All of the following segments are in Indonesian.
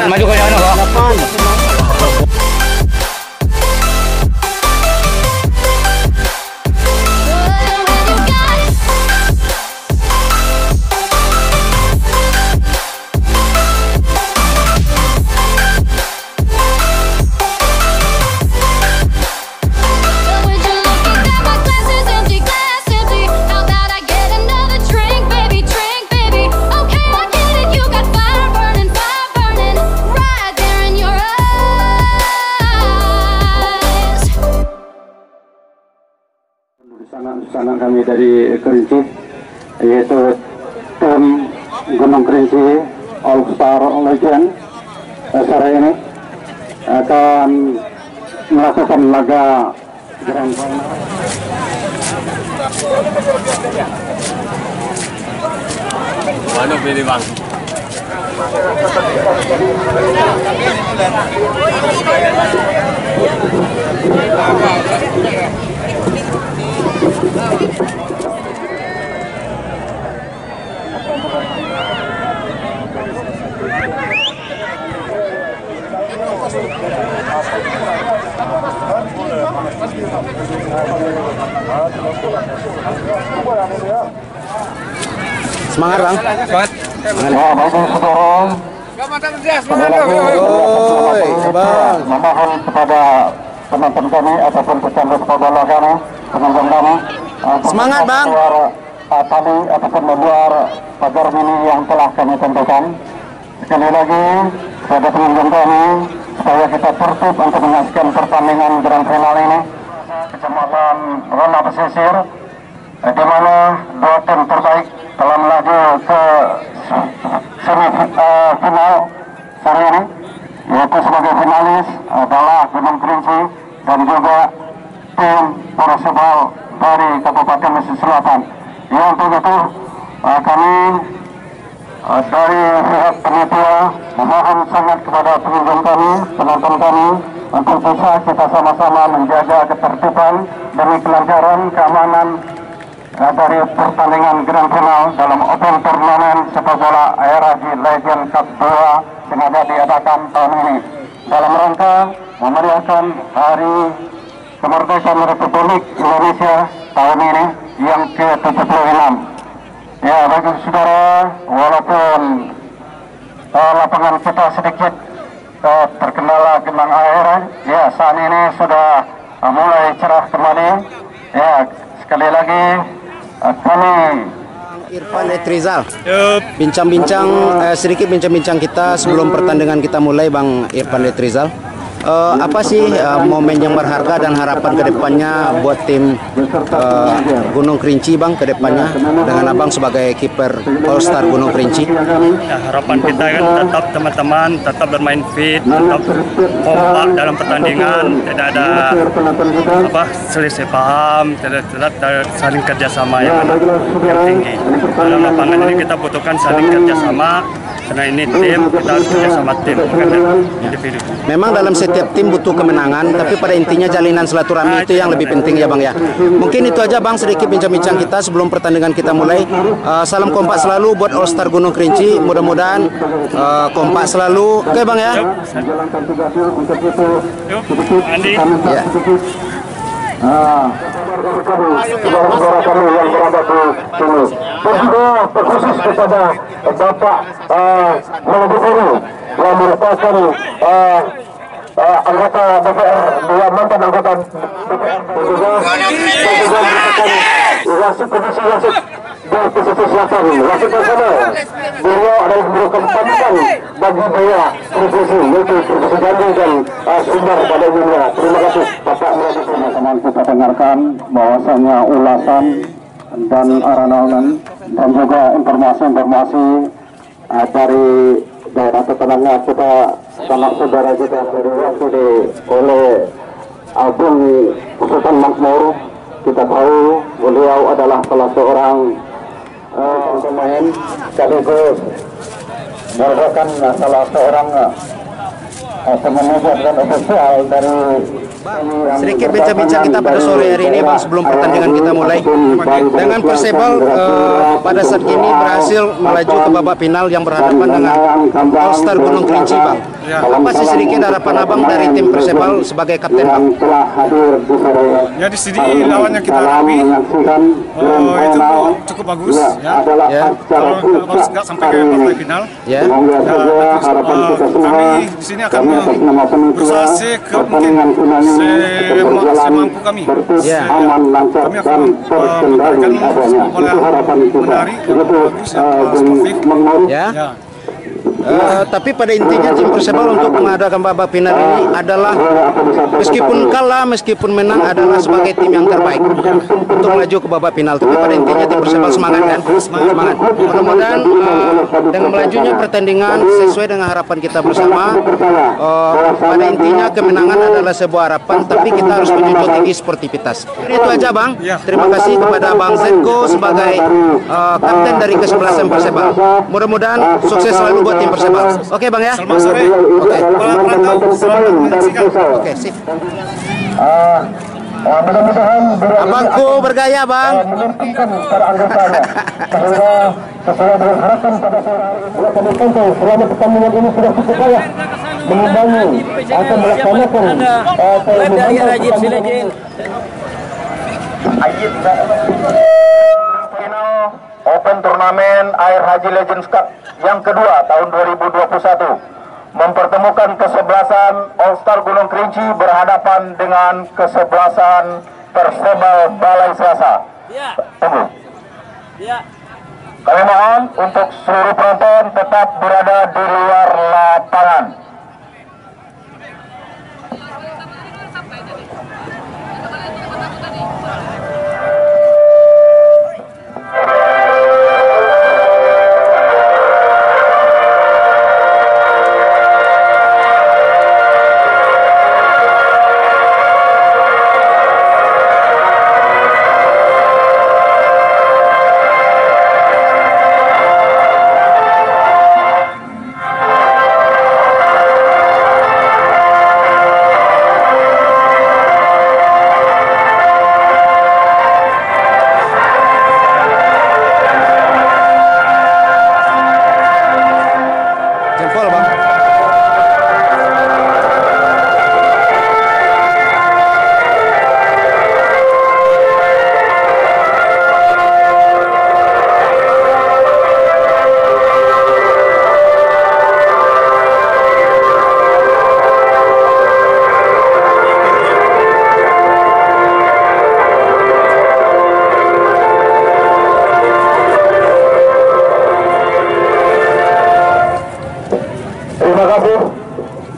Maju ke sana, Pak. Anak kami dari Kerinci, yaitu tim Gunung Kerinci All Star Legend sore ini akan melakukan laga Grand Final. Mana pilih bang? Semangat bang. Semangat. Memohon kepada penonton kami ataupun pecandu sepak bola kami, penonton kami, semangat bang. Tali ataupun membuat pagar mini yang telah kami tentukan. Sekali lagi kepada penonton kami, supaya kita tertib untuk menyaksikan pertandingan Grand Final ini. Kecamatan Ronda Pesisir, di mana dua tim terbaik telah melaju ke semifinal sore ini, yaitu sebagai finalis adalah Gunung Kerinci dan juga tim Persebal dari Kabupaten Mesir Selatan. Yang untuk itu kami dari pihak panitia memohon sangat kepada penonton kami, untuk bisa kita sama-sama menjaga ketertiban demi kelancaran keamanan dari pertandingan Grand Final dalam Open Turnamen Sepak Bola ARAG Legend Cup 2 sengaja diadakan tahun ini dalam rangka memeriahkan Hari Kemerdekaan Republik Indonesia tahun ini yang ke-76. Ya, bagi saudara, walaupun lapangan kita sedikit terkendala genang air, ya saat ini sudah mulai cerah kembali. Ya, sekali lagi kami Irfan Etrizal, bincang-bincang sedikit bincang-bincang kita sebelum pertandingan kita mulai, Bang Irfan Etrizal. Apa sih momen yang berharga dan harapan kedepannya buat tim Gunung Kerinci, Bang, kedepannya dengan Abang sebagai kiper All Star Gunung Kerinci? Ya, harapan kita kan tetap teman-teman tetap bermain fit, tetap kompak dalam pertandingan, tidak ada selisih paham, tetap saling kerjasama yang tinggi. Dalam lapangan ini kita butuhkan saling kerjasama. Karena ini tim, kita harus kerja sama tim, bukan individu. Memang dalam setiap tim butuh kemenangan, tapi pada intinya jalinan silaturahmi itu yang lebih penting ya Bang ya. Mungkin itu aja Bang, sedikit bincang-bincang kita sebelum pertandingan kita mulai. Salam kompak selalu buat All Star Gunung Kerinci, mudah-mudahan kompak selalu. Oke Bang ya. Yuk, Andi. Ya. saudara-saudara kami yang berada di sini, dan juga terkhusus kepada Bapak Manager Guru yang merupakan anggota DPR, dia mantan anggota DPR, dan juga merupakan wasit komisi wasit di pesisir selatan, wasit nasional. Beliau adalah merupakan panutan bagi saya profesi, yaitu Profesor Gandhi dan Sumber pada dunia. Terima kasih Bapak Manager. Teman-teman, kita dengarkan bahwasannya ulasan dan arahan dan juga informasi-informasi dari daerah tetangga kita, sanak saudara kita dari waktu oleh Agung Sultan Makmur kita tahu beliau adalah salah seorang pemain sekaligus merupakan salah seorang pemanajer dan ofisial dari sedikit bincang-bincang kita pada sore hari ini bang sebelum pertandingan kita mulai dengan Persebal pada saat ini berhasil melaju ke babak final yang berhadapan dengan All Star Gunung Kerinci bang. Apa sih sedikit harapan abang dari tim Persebal sebagai kapten bang? Ya di sini lawan yang kita hadapi itu cukup bagus ya. Kalau bagus nggak sampai ke partai final. Ya. Kami di sini akan berusaha semampu kami. Ya. Kami akan memberikan bola menarik, bagus, sportif. Ya. Tapi pada intinya tim Persebal untuk mengadakan babak final ini adalah meskipun kalah, meskipun menang adalah sebagai tim yang terbaik untuk melaju ke babak final. Tapi pada intinya tim Persebal semangat kan? Semangat. Mudah-mudahan dengan melajunya pertandingan sesuai dengan harapan kita bersama. Pada intinya kemenangan adalah sebuah harapan, tapi kita harus menjunjung tinggi sportivitas. Itu aja bang. Terima kasih kepada Bang Zenko sebagai kapten dari kesebelasan Persebal. Mudah-mudahan sukses selalu buat tim Persebal. Oke bang ya. Selamat sore. Oke. Selamat menyaksikan. Oke sip. Mudah-mudahan Abangku bergaya bang. menentukan para anggotanya bahwa sesuai dengan harapan pada selama pertandingan ini sudah cukup layak mengimbangi atau melaksanakan final Open Turnamen Air Haji Legends Cup yang kedua tahun 2021 mempertemukan kesebelasan All Star Gunung Kerinci berhadapan dengan kesebelasan Persebal Balai Selasa. Tunggu. Kami mohon untuk seluruh penonton tetap berada di luar lapangan. Jempol bang.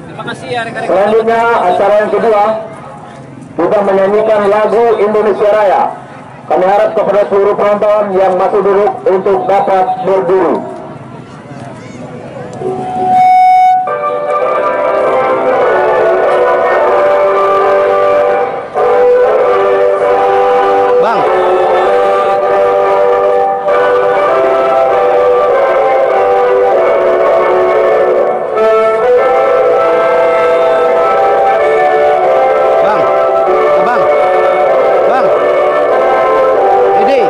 Terima kasih ya rekan-rekan. Selanjutnya acara yang kedua kita menyanyikan lagu Indonesia Raya. Kami harap kepada seluruh penonton yang masih duduk untuk dapat berdiri. Bang. Bang. Abang. Bang. Ini.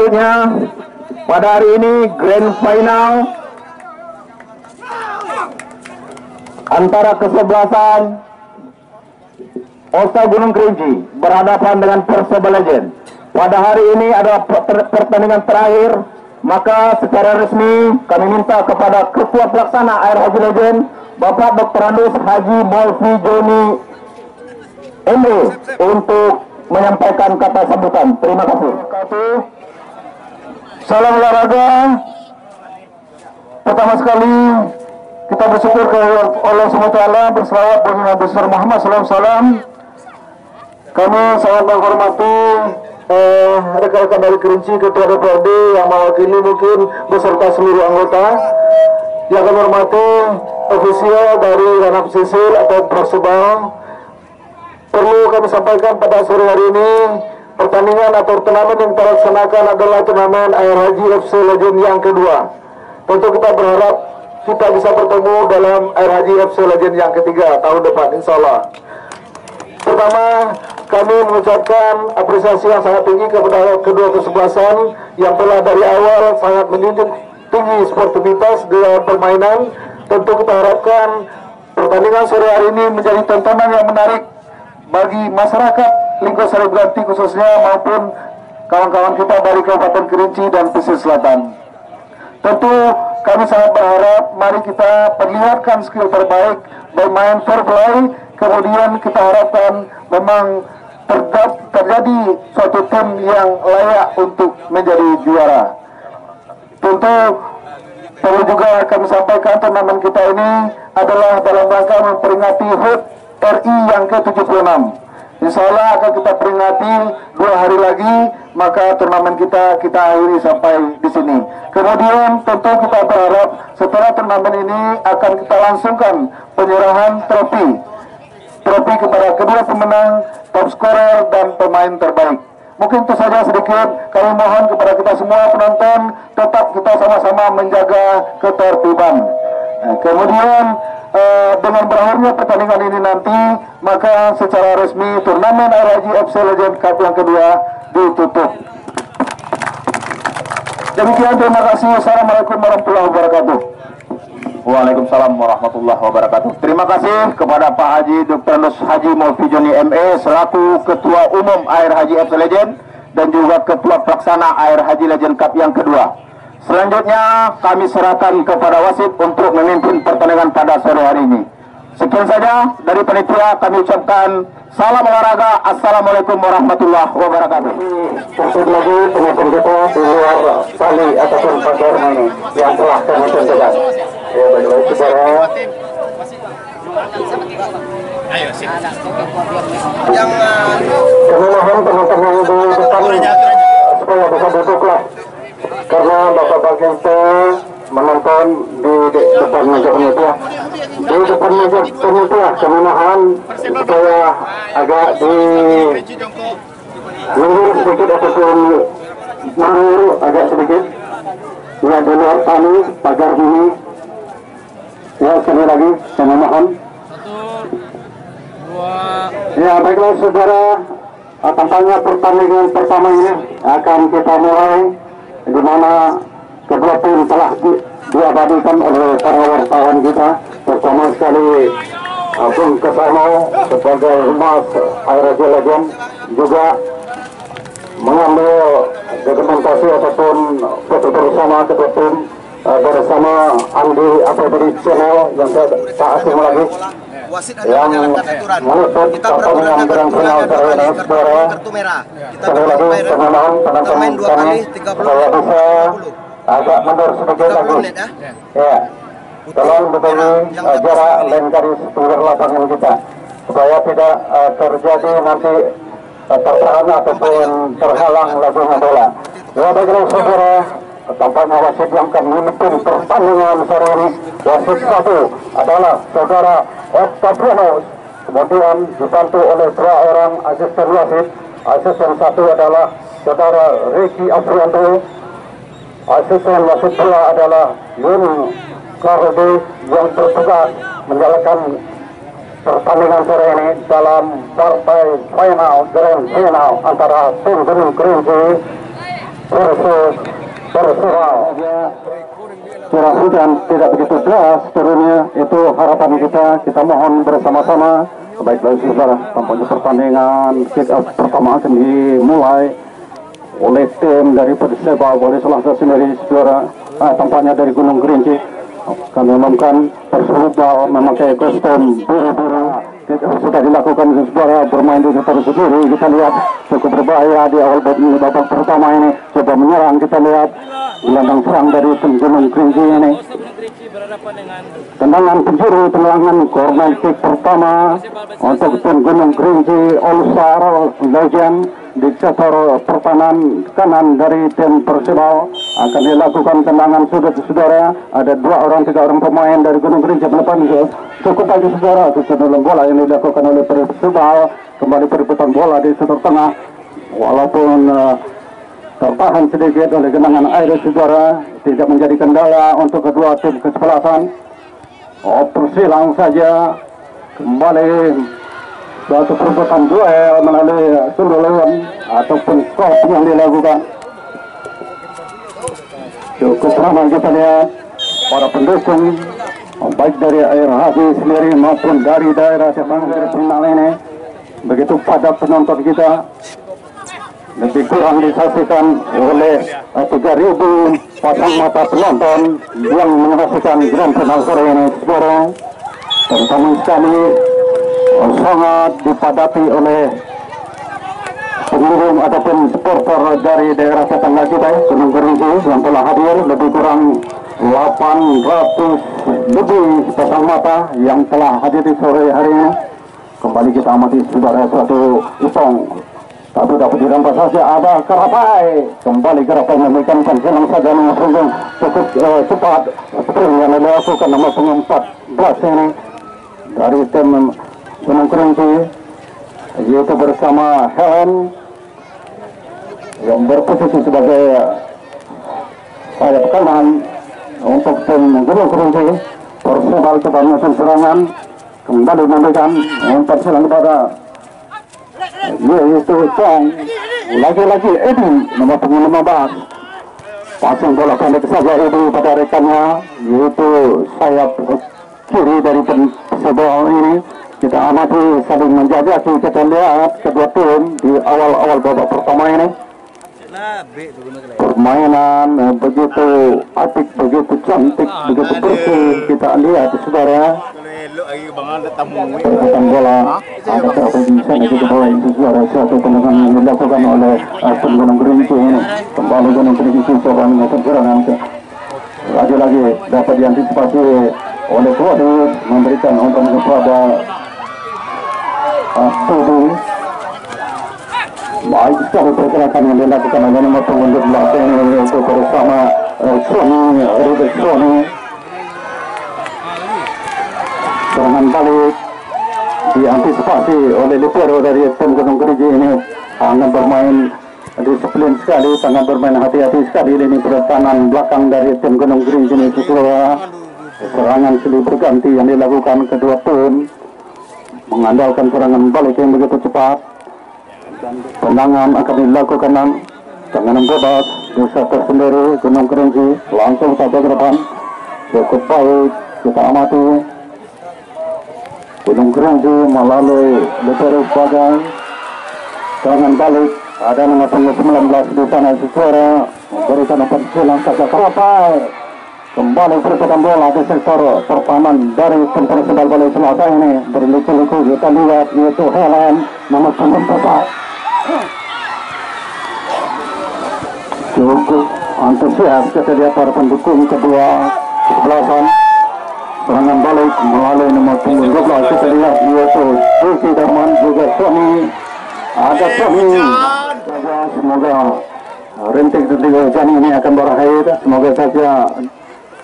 selanjutnya pada hari ini grand final antara kesebelasan Osa Gunung Kerinci berhadapan dengan Perseba Legend. Pada hari ini adalah pertandingan terakhir, maka secara resmi kami minta kepada Ketua Pelaksana Air Haji Legend Bapak Dr. Andus Haji Molvi Joni ME untuk menyampaikan kata sambutan. Terima kasih. Salam olahraga. Pertama sekali kita bersyukur ke Allah SWT, berselawat bagi Nabi besar Muhammad SAW. Kami sangat menghormati rekan-rekan dari Kerinci, Ketua DPRD yang mewakili mungkin beserta seluruh anggota. Yang kami hormati ofisial dari Ranap Sisil atau Persebal. Perlu kami sampaikan pada sore hari ini, pertandingan atau turnamen yang kita laksanakan adalah turnamen Air Haji FC Legend yang kedua. Tentu kita berharap kita bisa bertemu dalam Air Haji FC Legend yang ketiga tahun depan, insya Allah. Pertama, kami mengucapkan apresiasi yang sangat tinggi kepada kedua kesebelasan yang telah dari awal sangat menjunjung tinggi sportivitas dalam permainan. Tentu kita harapkan pertandingan sore hari ini menjadi tontonan yang menarik bagi masyarakat Lingkar Sari Beganti khususnya maupun kawan-kawan kita dari Kabupaten Kerinci dan Pesisir Selatan. Tentu kami sangat berharap mari kita perlihatkan skill terbaik, bermain fair play, kemudian kita harapkan memang terjadi suatu tim yang layak untuk menjadi juara. Tentu perlu juga kami sampaikan turnamen kita ini adalah dalam rangka memperingati HUT RI yang ke-76. Insya Allah akan kita peringati 2 hari lagi, maka turnamen kita akhiri sampai di sini. Kemudian tentu kita berharap setelah turnamen ini akan kita langsungkan penyerahan trofi kepada kedua pemenang, top scorer dan pemain terbaik. Mungkin itu saja sedikit. Kami mohon kepada kita semua penonton tetap kita sama-sama menjaga ketertiban. Kemudian dengan berakhirnya pertandingan ini nanti, maka secara resmi turnamen Air Haji FC Legend Cup yang kedua ditutup. Demikian, terima kasih. Assalamualaikum warahmatullahi wabarakatuh. Waalaikumsalam warahmatullahi wabarakatuh. Terima kasih kepada Pak Haji Dr. Andus Haji Molvi Joni ME selaku Ketua Umum Air Haji FC Legend dan juga Ketua Pelaksana Air Haji Legend Cup yang kedua. Selanjutnya kami serahkan kepada wasit untuk memimpin pertandingan pada sore hari ini. Sekian saja dari panitia, kami ucapkan salam olahraga. Assalamualaikum warahmatullahi wabarakatuh. Terus lagi penonton kita di luar sali ataupun pagar ini yang telah kami tentukan. Ya, baik-baik saudara. Ayo, sip. Kami mohon penonton yang di depan supaya bisa duduklah. Karena bapak-bapak kita menonton di depan meja panitia. Di depan meja panitia kami mohon supaya agak di mundur sedikit ataupun mundur agak sedikit. Ya, di luar kami pagar ini. Ya, sekali lagi kami mohon. Ya, baiklah saudara, tampaknya pertandingan pertama ini akan kita mulai, di mana kedua tim telah diabadikan oleh para wartawan kita. Pertama sekali Bung Kesano sebagai humas Air Haji Legend juga mengambil dokumentasi ataupun foto bersama kedua tim bersama Andi APBD Channel yang tak asing lagi yang menutup pertandingan grand final terhadap suara. Sekali lagi kami mohon penonton kami supaya bisa agak mundur sedikit lagi. Ya, tolong berbagi jarak lain garis pinggir lapangan kita supaya tidak terjadi nanti tertahan ataupun terhalang lagunya bola. Ya, baiklah saudara, tampaknya wasit yang akan memimpin pertandingan sore ini. Wasit satu adalah saudara Octavianus, kemudian dibantu oleh 2 orang asisten wasit. Asisten satu adalah saudara Ricky Afrianto, asisten wasit 2 adalah Yun Karudi yang bertugas menjalankan pertandingan sore ini dalam partai final grand final antara tim Gunung Kerinci versus Persibal. Curah hujan tidak begitu deras turunnya, itu harapan kita mohon bersama-sama. Baiklah saudara, tampaknya pertandingan kick off pertama akan dimulai oleh tim dari Persibal, oleh salah satu dari saudara, tampaknya dari Gunung Kerinci. Kami umumkan Persibal memakai kostum biru-biru. Sudah dilakukan saudara, bermain di depan sendiri. Kita lihat cukup berbahaya di awal babak pertama ini. Coba menyerang, kita lihat gelandang serang dari tim Gunung Kerinci ini. Tendangan penjuru, tendangan corner kick pertama untuk tim Gunung Kerinci. All-Star Legend di sektor pertahanan kanan dari tim Persibal akan dilakukan tendangan sudut saudara. Ada 3 orang pemain dari Gunung Kerinci melepas cukup bagi saudara. Dalam bola yang dilakukan oleh Persibal, kembali perebutan bola di sektor tengah, walaupun tertahan sedikit oleh genangan air saudara, tidak menjadi kendala untuk kedua tim kesebelasan. Tersilang saja kembali suatu perebutan duel melalui sundulan ataupun kop yang dilakukan. Cukup ramai kita lihat para pendukung, baik dari air hati sendiri maupun dari daerah sepanjang final ini. Begitu padat penonton kita, lebih kurang disaksikan oleh 3.000 pasang mata penonton yang menyaksikan grand final sore ini. Sekarang terutama sekali sangat dipadati oleh pendukung ataupun supporter dari daerah tetangga kita Gunung Kerinci yang telah hadir. Lebih kurang 800 lebih pasang mata yang telah hadir di sore hari ini. Kembali kita amati saudara suatu isong, tapi dapat dirampas saja. Ada Karapai, kembali Karapai memberikan silang saja dengan sungguh cukup cepat. Sprint yang dilakukan nomor 14 ini dari tim Gunung Kerinci, yaitu bersama Helen yang berposisi sebagai sayap kanan untuk tim Gunung Kerinci. Persibal coba menyusun serangan, kembali memberikan umpan silang kepada yaitu Chong, lagi-lagi Edi nomor 15. Pasang bola pendek saja Edi pada rekannya, yaitu sayap kiri dari Persibal ini. Kita amati saling menjajaki, kita lihat kedua tim di awal-awal babak pertama ini. Permainan begitu apik, begitu cantik, begitu bersih. Kita lihat saudara. Perputaran bola ada berapa di sana kita bawa itu saudara. Suatu tendangan yang dilakukan oleh tim Gunung Kerinci ini. Kembali Gunung Kerinci coba mengatur serangan. Lagi-lagi dapat diantisipasi oleh Kuadus, memberikan umpan kepada Tudu. Baik sekali pergerakan yang dilakukan oleh nomor punggung 12 ini untuk bersama Sony, Rubik Sony. Serangan balik diantisipasi oleh libero dari tim Gunung Kerinci ini. Sangat bermain disiplin sekali, sangat bermain hati-hati sekali ini pertahanan belakang dari tim Gunung Kerinci ini. Serangan silih berganti yang dilakukan kedua tim, mengandalkan serangan balik yang begitu cepat. Tendangan akan dilakukan tendangan bebas di sektor sendiri Gunung Kerinci, langsung saja ke depan. Cukup baik kita amati Gunung Kerinci melalui libero sebagai serangan balik. Ada nomor 19 di sana suara memberikan umpan silang saja Karapai. Kembali perputaran bola di sektor pertahanan dari tim Persibal Balai Selatan ini. Berliku-liku kita lihat yaitu Helen nomor 14. Cukup antusias kita lihat para pendukung kedua kesebelasan. Serangan balik melalui nomor 12 kita lihat yaitu Suki Darman juga Sony. Ada Sony. Semoga rintik-rintik hujan ini akan berakhir. Semoga saja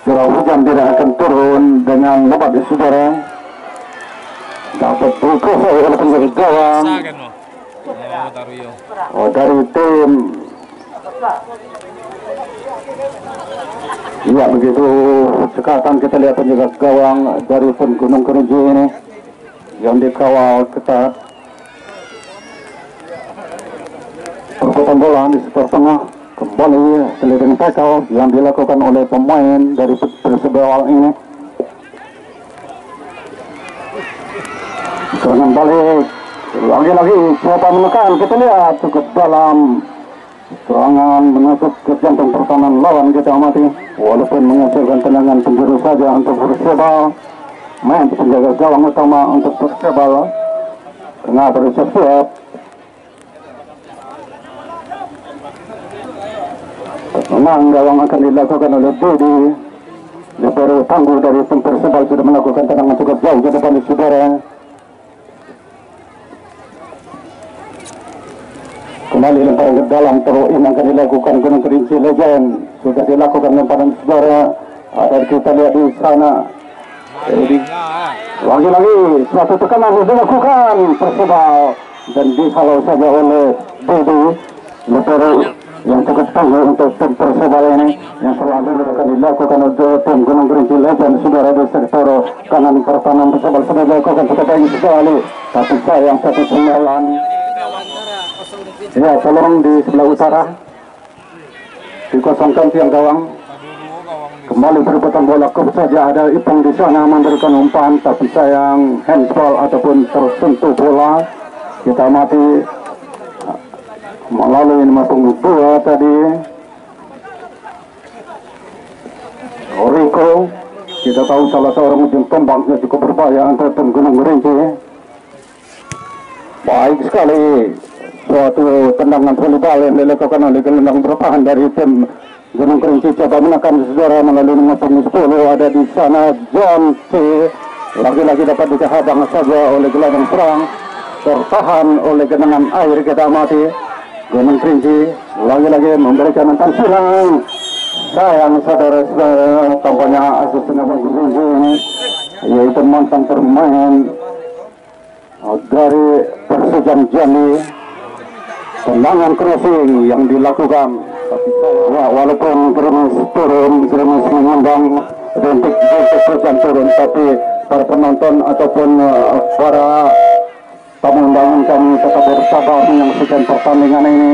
curah hujan tidak akan turun dengan lebat di saudara. Dapat berkuasa oleh penjaga gawang dari tim. Iya begitu. Sekarang kita lihat penjaga gawang dari tim Gunung Kerinci ini yang dikawal ketat. Perputaran bola di sektor tengah Kembali sliding tackle yang dilakukan oleh pemain dari Persebaya ini. Serangan balik, lagi-lagi coba menekan, kita lihat cukup dalam. Serangan menusuk ke jantung pertahanan lawan, kita amati. Walaupun menghasilkan tendangan penjuru saja untuk Persebaya, main penjaga gawang utama untuk Persebaya tengah bersiap-siap. Memang gawang akan dilakukan oleh Budi. Lebar tangguh dari tim Persebaya sudah melakukan tendangan cukup jauh ke depan di saudara. Kembali lemparan ke dalam, terus ini akan dilakukan Gunung Kerinci Legend. Sudah dilakukan lemparan saudara. Ada kita lihat di sana. Jadi lagi-lagi suatu tekanan dilakukan Persebaya dan dihalau saja oleh Budi. Lebar yang cukup tangguh untuk tim Persebaya ini yang selalu akan dilakukan oleh tim Gunung Kerinci Legend. Saudara di sektor kanan pertahanan Persebaya sudah dilakukan cukup baik sekali, tapi sayang satu pemain. Ya, tolong di sebelah utara dikosongkan tiang gawang. Kembali perebutan bola kop saja, ada Ipang di sana memberikan umpan, tapi sayang handball ataupun tersentuh bola. Kita amati melalui nomor punggung 2 tadi Oriko. Kita tahu salah seorang ujung tombaknya cukup berbahaya untuk tim Gunung Kerinci. Baik sekali suatu tendangan volleyball yang dilakukan oleh gelandang bertahan dari tim Gunung Kerinci. Coba menekan saudara melalui nomor punggung 10. Ada di sana John C. Lagi-lagi dapat dihadang saja oleh gelandang serang, tertahan oleh genangan air. Kita amati Gunung Kerinci lagi-lagi memberikan umpan serang. Sayang saudara-saudara, tampaknya asisten Gunung Kerinci ini yaitu mantan pemain dari Persijam Jambi. Tendangan crossing yang dilakukan, ya, walaupun gerimis turun, gerimis mengundang rintik-rintik hujan turun, tapi para penonton ataupun para tamu undangan kami tetap bersabar menyaksikan pertandingan ini.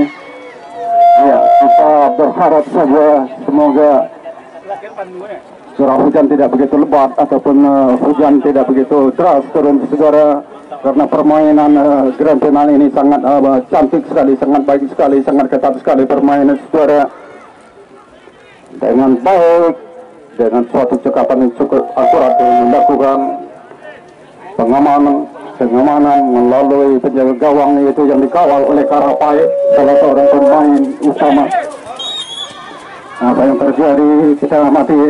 Ya, kita berharap saja semoga curah hujan tidak begitu lebat ataupun hujan tidak begitu deras turun saudara, karena permainan grand final ini sangat cantik sekali, sangat baik sekali, sangat ketat sekali permainan saudara. Dengan baik, dengan suatu cekapan yang cukup akurat yang melakukan pengamanan melalui penjaga gawang itu yang dikawal oleh Karapai, salah seorang pemain utama. Apa yang terjadi kita amati.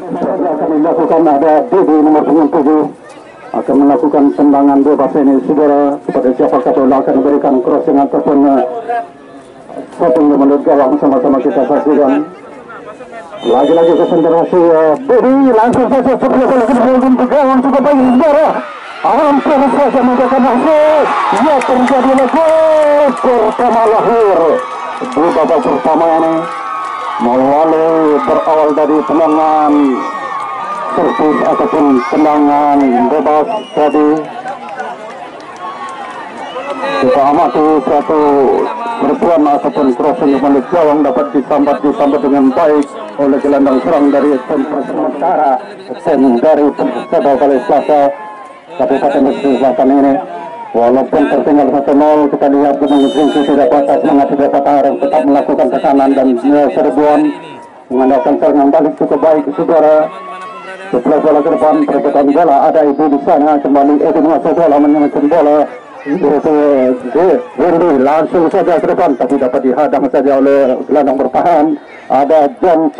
Akan dilakukan, ada Didi nomor 7 akan melakukan tendangan bebas ini saudara kepada siapakah bola akan memberikan crossing ataupun shooting menuju gawang. Sama-sama kita saksikan lagi-lagi konsentrasi Didi langsung saja sebelah bola ke gawang cukup baik saudara, hampir saja menggunakan hasil. Ya, terjadi lagi pertama lahir di babak pertama ini melalui berawal dari tendangan servis ataupun tendangan bebas tadi. Kita amati suatu serbuan ataupun crossing menuju gawang dapat disambat dengan baik oleh gelandang serang dari tim Persebaya, tim dari Persebaya Balai Selasa Kabupaten Pesisir Selatan ini. Walaupun tertinggal 1-0, kita lihat Gunung Kerinci tidak patah semangat, tidak patah arang, tetap melakukan tekanan dan serbuan mengandalkan serangan balik cukup baik saudara. Setelah bola ke depan, perebutan bola, ada Ibu di sana, kembali Ibu menguasai bola, menyamakan bola. Windy langsung saja ke depan, tapi dapat dihadang saja oleh gelandang bertahan. Ada John C.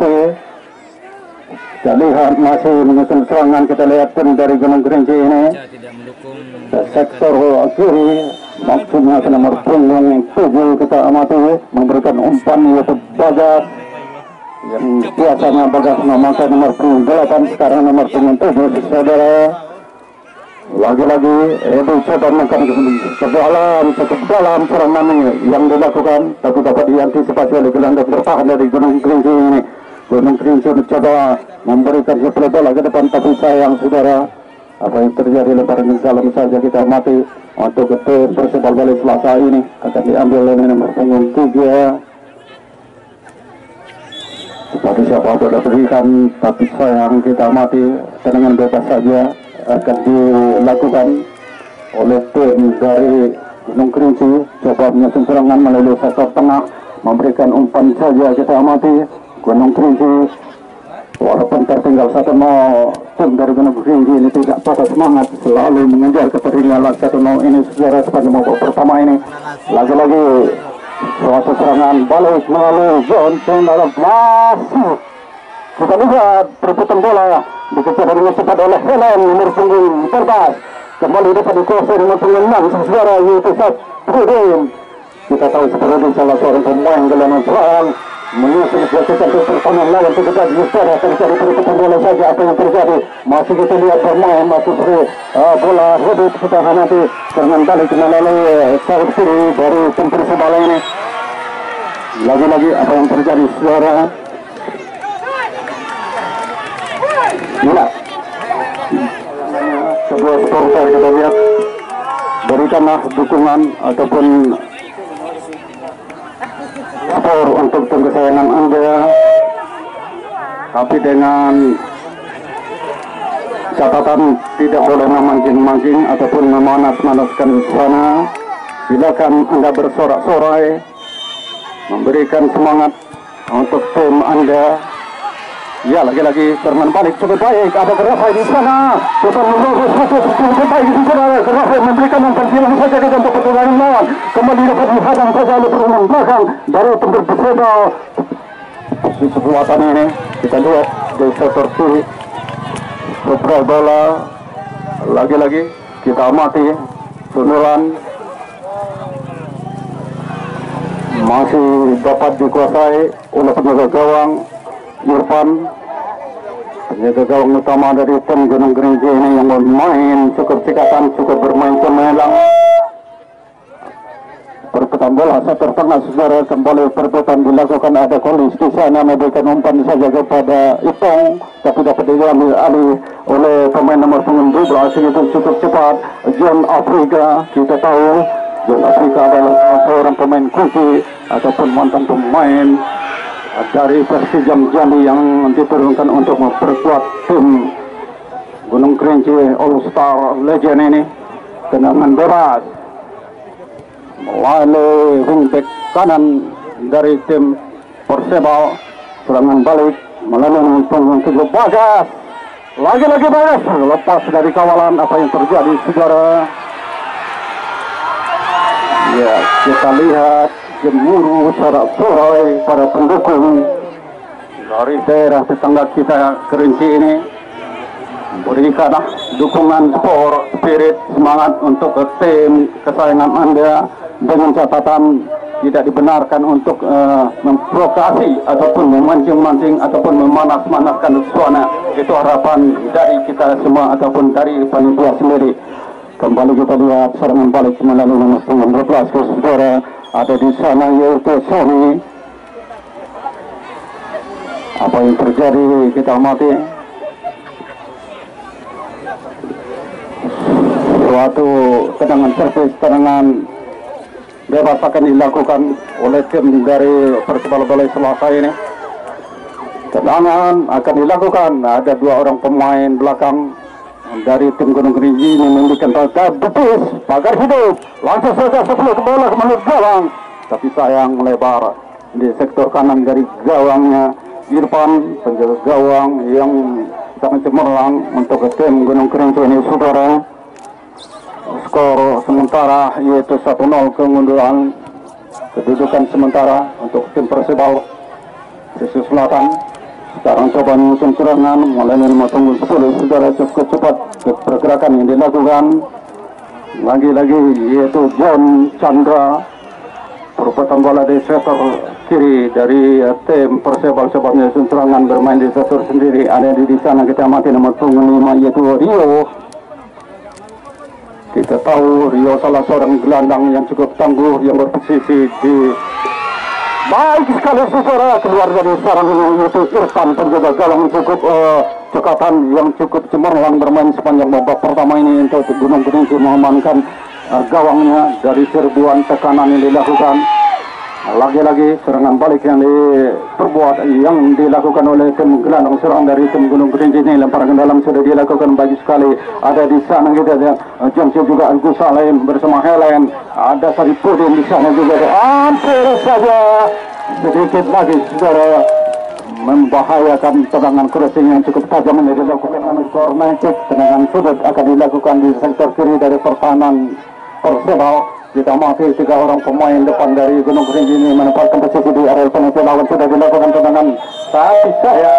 Kita lihat masih menyusun serangan, kita lihat pun dari Gunung Kerinci ini sektor kiri, maksudnya ke nomor punggung 7 kita amati memberikan umpan yaitu Bagas yang biasanya Bagas memakai nomor punggung 8, sekarang nomor punggung 7 saudara. Lagi-lagi itu coba menekan ke dalam serangan yang dilakukan, tapi dapat diantisipasi oleh gelandang bertahan dari Gunung Kerinci ini. Gunung Kerinci mencoba memberikan sebelah bola ke depan, tapi sayang saudara, apa yang terjadi lebaran di dalam saja kita mati untuk tim Persebaya Balai Selasa ini akan diambil oleh nomor punggung 3 kepada siapa sudah berikan, tapi sayang kita mati dengan bebas saja akan dilakukan oleh tim dari Gunung Kerinci. Coba menyusun serangan melalui sektor tengah, memberikan umpan saja kita amati Gunung Kerinci. Walaupun tertinggal 1-0, tim dari Gunung Kerinci ini tidak patah semangat, selalu mengejar ketertinggalan 1-0 ini secara sepanjang babak pertama ini. Lagi-lagi suatu serangan balik melalui Johnson dalam masih. Kita lihat perebutan bola dikejar dengan cepat oleh Helen nomor punggung 14. Kembali dapat dikuasai dengan pengembang sesuara yaitu Satrudin. Kita tahu Satrudin salah seorang pemain gelandang serang menyusul kewajiban pertahanan lawan terdekat di secara terjadi perebutan bola saja. Apa yang terjadi? Masih kita lihat bermain masih bola hidup setelah nanti dengan balik melalui sayap kiri dari tim Persebaya ini. Lagi-lagi apa yang terjadi saudara? Bila sebuah supporter kita lihat berikanlah dukungan ataupun support untuk tim kesayangan Anda, tapi dengan catatan tidak boleh memancing-mancing ataupun memanas-manaskan suasana. Silakan Anda bersorak-sorai, memberikan semangat untuk tim Anda. Ya, lagi-lagi serangan balik cukup baik. Ada Rafael di sana. Kita menunggu cukup baik di sana. Rafael memberikan umpan silang saja ke untuk pertandingan lawan. Kembali dapat dihadang saja oleh perundang belakang dari tim Persebaya. Di kekuatan ini kita lihat di sektor kiri. Beberapa bola lagi-lagi kita amati sundulan masih dapat dikuasai oleh penjaga gawang Irfan, penjaga gawang utama dari tim Gunung Kerinci ini yang bermain cukup cikatan, cukup bermain cemerlang. Perputaran bola sektor tengah saudara, kembali perputaran dilakukan, ada Kolis di sana memberikan umpan saja kepada Ipong, tapi dapat diambil alih oleh pemain nomor punggung 12 itu cukup cepat. John Afrika, kita tahu John Afrika adalah seorang pemain kunci ataupun mantan pemain dari Persijam Jambi yang diturunkan untuk memperkuat tim Gunung Kerinci All Star Legend ini. Tendangan bebas melalui wingback kanan dari tim Persebaya, serangan balik melalui punggung 17 Bagas. Lagi-lagi Bagas lepas dari kawalan. Apa yang terjadi saudara? Ya, kita lihat gemuruh sorak-sorai para pendukung dari daerah tetangga kita Kerinci ini. Berikanlah dukungan, support, spirit, semangat untuk tim kesayangan Anda, dengan catatan tidak dibenarkan untuk memprovokasi ataupun memancing-mancing ataupun memanas-manaskan suasana. Itu harapan dari kita semua ataupun dari panitia sendiri. Kembali kita lihat serangan balik melalui nomor 12 saudara, ada di sana yaitu Sony. Apa yang terjadi kita amati. Suatu tendangan servis, tendangan bebas akan dilakukan oleh tim dari Persebaya Balai Selasa ini. Tendangan akan dilakukan, ada dua orang pemain belakang dari tim Gunung Kerinci ini memberikan betis pagar hidup, langsung saja sebelum bola menurut gawang, tapi sayang melebar di sektor kanan dari gawangnya Irfan, penjaga gawang yang sangat cemerlang untuk tim Gunung Kerinci ini saudara. Skor sementara yaitu 1-0 kemunduran, kedudukan sementara untuk tim Persebaya Pesisir Selatan. Sekarang coba menyusun serangan melalui nomor punggung 10 saudara, cukup cepat pergerakan yang dilakukan. Lagi-lagi yaitu John Chandra, perputaran bola di sektor kiri dari tim Persebaya. Coba menyusun serangan bermain di sektor sendiri, ada di sana kita amati nomor punggung 5 yaitu Rio. Kita tahu Rio salah seorang gelandang yang cukup tangguh yang berposisi di baik sekali saudara, keluar dari sarang itu Irfan, penjaga gawang cukup cekatan yang cukup cemerlang bermain sepanjang babak pertama ini untuk Gunung Kerinci mengamankan gawangnya dari serbuan tekanan yang dilakukan. Lagi-lagi serangan balik yang dilakukan oleh tim gelandang serang dari tim Gunung Kerinci ini. Lemparan ke dalam sudah dilakukan bagus sekali. Ada di sana kita ada Johnson juga, Agus Salim bersama Helen. Ada Saripudin di sana juga. Hampir saja sedikit lagi saudara membahayakan tendangan crossing yang cukup tajam yang dilakukan oleh corner kick. Tendangan sudut akan dilakukan di sektor kiri dari pertahanan Persebaya. Kita masih 3 orang pemain depan dari Gunung Kerinci ini menempatkan posisi di area penalti lawan. Sudah dilakukan tendangan, tapi saya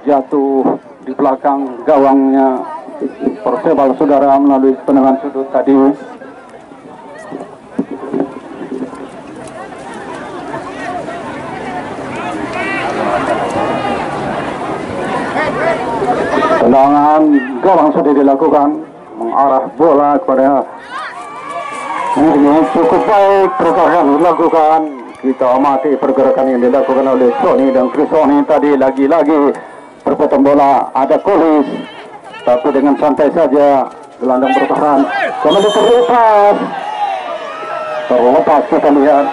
jatuh di belakang gawangnya Persebaya saudara melalui tendangan sudut tadi. Tendangan gawang sudah dilakukan mengarah bola kepada ini cukup baik pergerakan dilakukan. Kita amati pergerakan yang dilakukan oleh Sony dan Krisoni tadi. Lagi-lagi perpotong bola ada Kolis, tapi dengan santai saja gelandang bertahan kembali terlepas kita lihat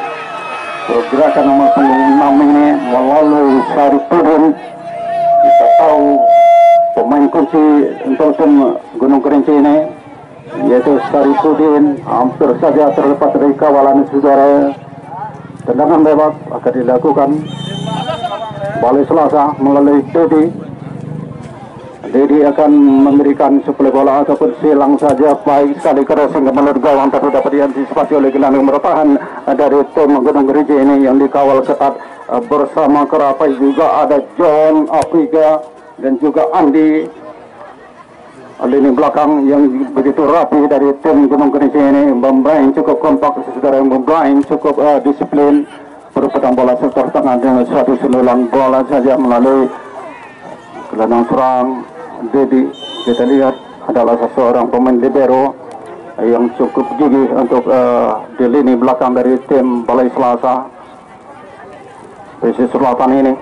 pergerakan nomor 6 ini melalui Saripudin. Kita tahu pemain kunci untuk tim Gunung Kerinci ini yaitu Saripudin hampir saja terlepas dari kawalan saudara. Tendangan bebas akan dilakukan Balai Selasa melalui Dedi akan memberikan suplai bola ataupun silang saja. Baik sekali crossing ke melalui gawang, tapi dapat diantisipasi oleh gelandang bertahan dari tim Gunung Kerinci ini yang dikawal ketat bersama Kerapai. Juga ada John Afrika dan juga Andi. Lini belakang yang begitu rapi dari tim Gunung Kerinci ini bermain cukup kompak, saudara, bermain cukup disiplin. Perputaran bola sektor tengah dengan suatu sululan bola saja melalui gelandang serang Dedi. Kita lihat adalah seseorang pemain libero yang cukup gigih untuk di lini belakang dari tim Balai Selasa Pesisir Selatan ini.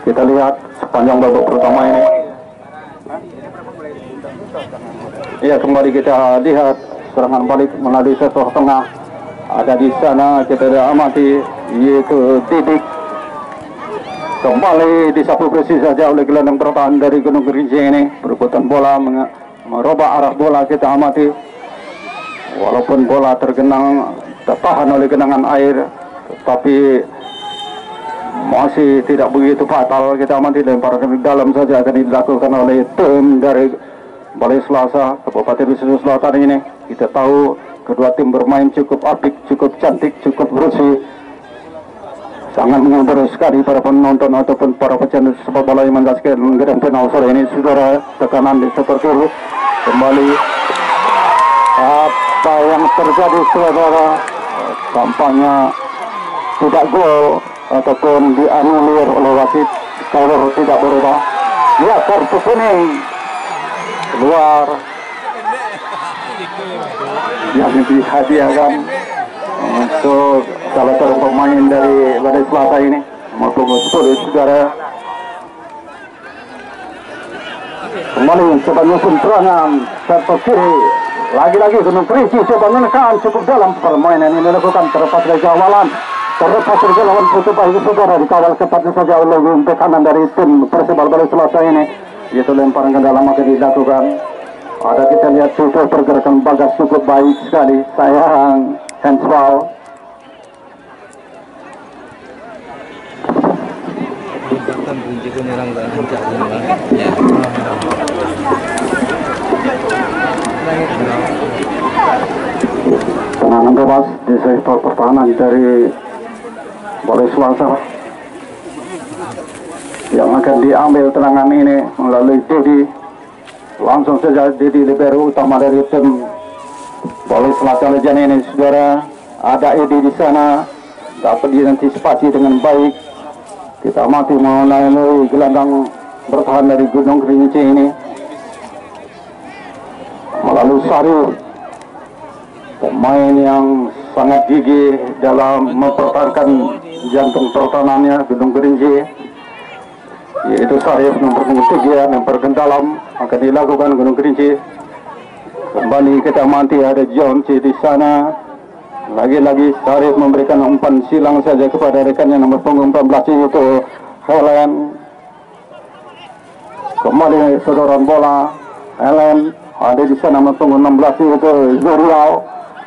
Kita lihat sepanjang babak pertama ini. Ya, kembali kita lihat serangan balik melalui sektor tengah. Ada di sana kita amati yaitu Didik. Kembali disapu bersih saja oleh gelandang bertahan dari Gunung Kerinci ini. Perebutan bola merubah arah bola kita amati. Walaupun bola tertahan oleh genangan air, tetapi masih tidak begitu fatal. Kita amati lemparan ke dalam saja akan dilakukan oleh tim dari Balai Selasa Kabupaten Pesisir Selatan ini. Kita tahu kedua tim bermain cukup apik, cukup cantik, cukup bersih. Sangat menghibur sekali para penonton ataupun para pecinta sepak bola yang menyaksikan grand final sore ini. Saudara, tekanan di sektor kiri kembali. Apa yang terjadi saudara? Tampaknya tidak gol ataupun dianulir oleh wasit. Kalau tidak berubah, ya kartu kuning keluar yang dihadiahkan untuk salah satu pemain dari Balai Selasa ini maupun saudara. Kembali coba nyusun serangan sektor kiri. Lagi-lagi Gunung Kerinci coba menekan cukup dalam permainan ini dilakukan terlepas dari kawalan. Terlepas dari lawan cukup baik saudara, dikawal ketatnya saja oleh tekanan dari tim Persebaya Balai Selasa ini. Yaitu lemparan ke dalam akan dilakukan. Ada kita lihat cukup pergerakan Bagas cukup baik sekali. Sayang hands foul. Tendangan bebas di sektor pertahanan dari Balai Selasa yang akan diambil tendangan ini melalui Dedi. Langsung saja Dedi libero utama dari tim Balai Selasa Legend ini saudara. Ada Edi di sana, dapat diantisipasi dengan baik. Kita amati melalui gelandang bertahan dari Gunung Kerinci ini melalui Sarif, pemain yang sangat gigih dalam mempertahankan jantung pertahanannya Gunung Kerinci, yaitu Sarif nomor 3 yang dalam akan dilakukan Gunung Kerinci. Kembali kita amati ada John C di sana. Lagi-lagi Syarif memberikan umpan silang saja kepada rekannya nomor punggung 14 itu Helen. Kembali sedoran bola. Helen ada di sana nomor punggung 16 itu Zuriau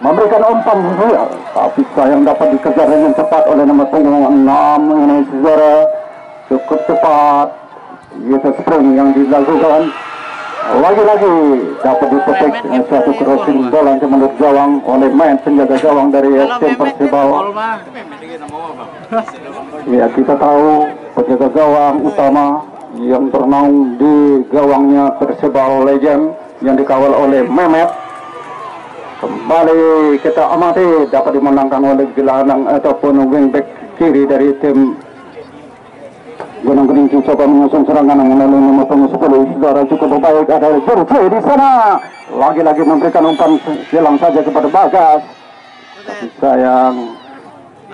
memberikan umpan Zuriau, tapi sayang dapat dikejar dengan cepat oleh nomor punggung 6 ini Zura. Cukup cepat itu spring yang dilakukan. Lagi-lagi dapat dipetik satu crossing bola yang menurut gawang oleh main penjaga gawang dari tim Persebal. Ya, kita tahu penjaga gawang utama yang bernaung di gawangnya Persebal Legend yang dikawal oleh Mehmet. Kembali kita amati dapat dimenangkan oleh gelandang ataupun wingback kiri dari tim Gunung Kerinci. Coba mengusung serangan melalui nomor punggung 10 saudara, cukup baik, ada Jurje di sana. Lagi-lagi memberikan umpan silang saja kepada Bagas, tapi sayang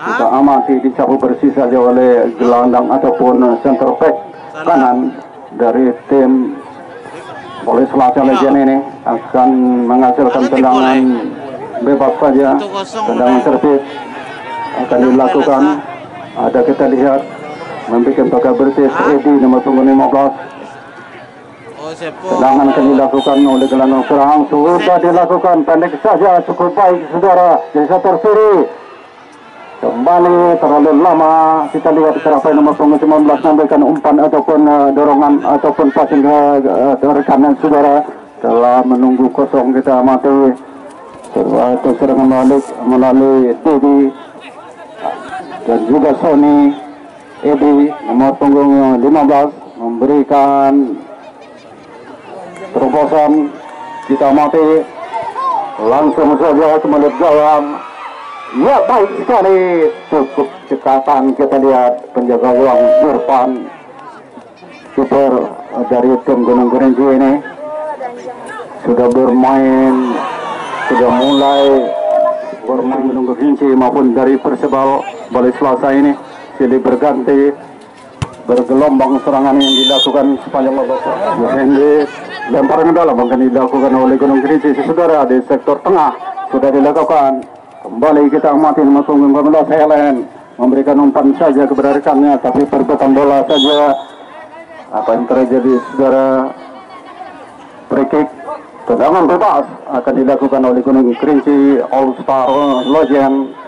kita amati dicapu bersih saja oleh gelandang ataupun center back kanan dari tim Bola Selasa Legend ini akan menghasilkan tendangan bebas saja. Tendangan servis akan dilakukan. Ada kita lihat membuat pakai bersih Edi nomor punggung 15. Tendangan akan dilakukan oleh gelandang serang. Sudah dilakukan pendek saja, cukup baik saudara. Desa tersiri kembali terlalu lama. Kita lihat siapa nomor punggung 19 memberikan umpan ataupun dorongan ataupun passing ke rekan saudara. Telah menunggu kosong, kita amati suatu serangan balik melalui Dedi dan juga Sony. Edi nomor punggung 15 memberikan terobosan, kita amati langsung saja ke mulut gawang. Ya, baik sekali, cukup cekatan. Kita lihat penjaga gawang Irfan, super dari tim Gunung Kerinci ini sudah mulai bermain Gunung Kerinci maupun dari Persebal Bola Selasa ini silih berganti bergelombang serangan yang dilakukan sepanjang babak. Hendy lemparan ke dalam akan dilakukan oleh Gunung Kerinci saudara di sektor tengah sudah dilakukan. Kembali kita amati nomor punggung 15 Helen memberikan umpan saja kepada rekannya, tapi perputaran bola saja. Apa yang terjadi saudara? Free kick, tendangan bebas akan dilakukan oleh Gunung Kerinci All Star Legend.